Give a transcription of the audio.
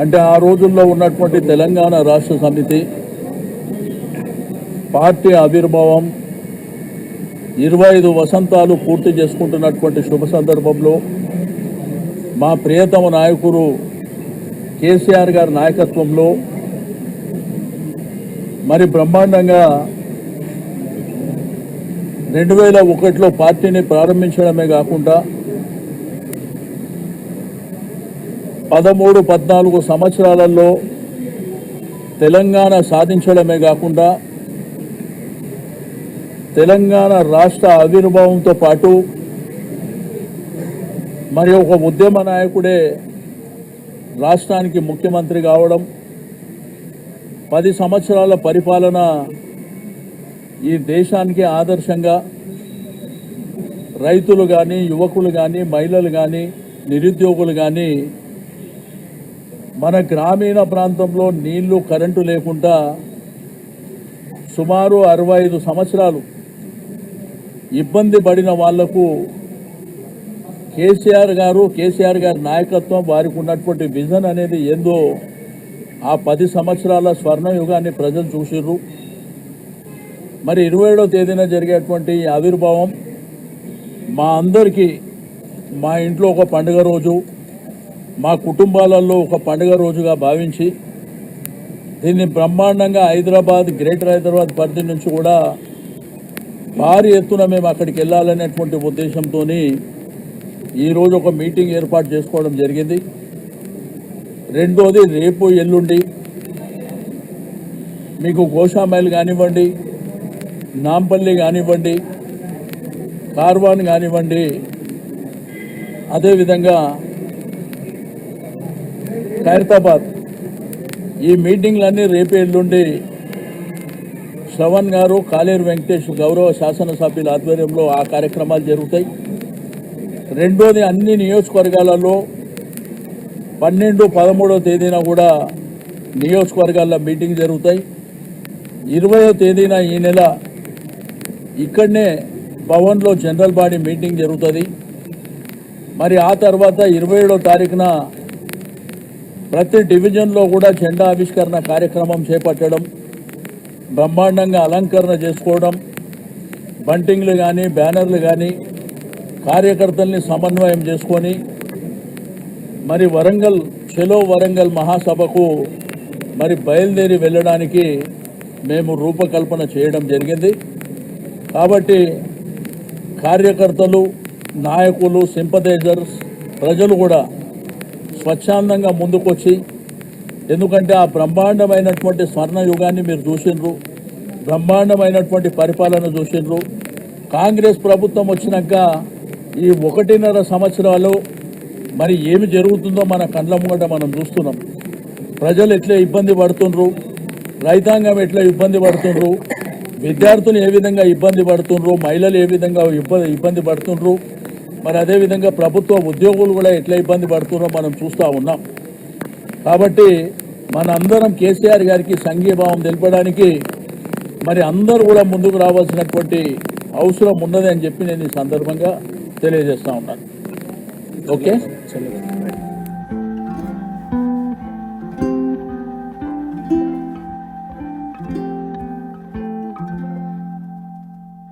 అంటే ఆ రోజుల్లో ఉన్నటువంటి తెలంగాణ రాష్ట్ర సమితి పార్టీ ఆవిర్భావం 25 వసంతాలు పూర్తి చేసుకుంటున్నటువంటి శుభ సందర్భంలో మా ప్రియతమ నాయకుడు కేసీఆర్ గారి నాయకత్వంలో మరి బ్రహ్మాండంగా 2001లో పార్టీని ప్రారంభించడమే కాకుండా 13-14 సంవత్సరాలలో తెలంగాణ సాధించడమే కాకుండా తెలంగాణ రాష్ట్ర ఆవిర్భావంతో పాటు మరి ఒక ఉద్యమ నాయకుడే రాష్ట్రానికి ముఖ్యమంత్రి కావడం, 10 సంవత్సరాల పరిపాలన ఈ దేశానికి ఆదర్శంగా రైతులు కానీ, యువకులు కానీ, మహిళలు కానీ, నిరుద్యోగులు కానీ మన గ్రామీణ ప్రాంతంలో నీళ్లు, కరెంటు లేకుండా సుమారు 65 సంవత్సరాలు ఇబ్బంది పడిన వాళ్లకు కేసీఆర్ గారి నాయకత్వం, వారికి ఉన్నటువంటి విజన్ అనేది ఏందో ఆ 10 సంవత్సరాల స్వర్ణయుగాన్ని ప్రజలు చూసిర్రు. మరి 27వ తేదీన జరిగేటువంటి ఆవిర్భావం మా అందరికీ మా ఇంట్లో ఒక పండుగ రోజు, మా కుటుంబాలలో ఒక పండుగ రోజుగా భావించి దీన్ని బ్రహ్మాండంగా గ్రేటర్ హైదరాబాద్ పరిధి నుంచి కూడా భారీ ఎత్తున మేము అక్కడికి వెళ్ళాలనేటువంటి ఉద్దేశంతో ఈరోజు ఒక మీటింగ్ ఏర్పాటు చేసుకోవడం జరిగింది. రెండోది, రేపు ఎల్లుండి మీకు గోషామైల్ కానివ్వండి, నాంపల్లి కానివ్వండి, కార్వాన్ కానివ్వండి, అదేవిధంగా ఖైరతాబాద్, ఈ మీటింగ్లన్నీ రేపు ఎల్లుండి శ్రవణ్ గారు, కాలేరు వెంకటేష్ గౌరవ శాసనసభ్యుల ఆధ్వర్యంలో ఆ కార్యక్రమాలు జరుగుతాయి. రెండోది, అన్ని నియోజకవర్గాలలో 12, 13వ తేదీన కూడా నియోజకవర్గాల్లో మీటింగ్ జరుగుతాయి. 20వ తేదీన ఈ నెల ఇక్కడనే భవన్లో జనరల్ బాడీ మీటింగ్ జరుగుతుంది. మరి ఆ తర్వాత 27వ తారీఖున ప్రతి డివిజన్లో కూడా జెండా ఆవిష్కరణ కార్యక్రమం చేపట్టడం, బ్రహ్మాండంగా అలంకరణ చేసుకోవడం, బంటింగ్లు కానీ, బ్యానర్లు కానీ, కార్యకర్తల్ని సమన్వయం చేసుకొని మరి చెలో వరంగల్ మహాసభకు మరి బయలుదేరి వెళ్ళడానికి మేము రూపకల్పన చేయడం జరిగింది. కాబట్టి కార్యకర్తలు, నాయకులు, సింపథైజర్స్, ప్రజలు కూడా స్వచ్ఛందంగా ముందుకొచ్చి, ఎందుకంటే ఆ బ్రహ్మాండమైనటువంటి స్వర్ణయుగాన్ని మీరు చూసిండ్రు, బ్రహ్మాండమైనటువంటి పరిపాలన చూసిండ్రు. కాంగ్రెస్ ప్రభుత్వం వచ్చినాక ఈ 1.5 సంవత్సరాలు మరి ఏమి జరుగుతుందో మన కళ్ళ ముంగట మనం చూస్తున్నాం. ప్రజలు ఎట్లా ఇబ్బంది పడుతుండ్రు, రైతాంగం ఎట్లా ఇబ్బంది పడుతుండ్రు, విద్యార్థులు ఏ విధంగా ఇబ్బంది పడుతుండ్రు, మహిళలు ఏ విధంగా ఇబ్బంది పడుతుండ్రు, మరి అదేవిధంగా ప్రభుత్వ ఉద్యోగులు కూడా ఎట్లా ఇబ్బంది పడుతున్నారో మనం చూస్తూ ఉన్నాం. కాబట్టి మనందరం కేసీఆర్ గారికి సంఘీభావం తెలపడానికి మరి అందరూ కూడా ముందుకు రావాల్సినటువంటి అవసరం ఉన్నది అని చెప్పి నేను ఈ సందర్భంగా తెలియజేస్తా ఉన్నాను. ఓకే.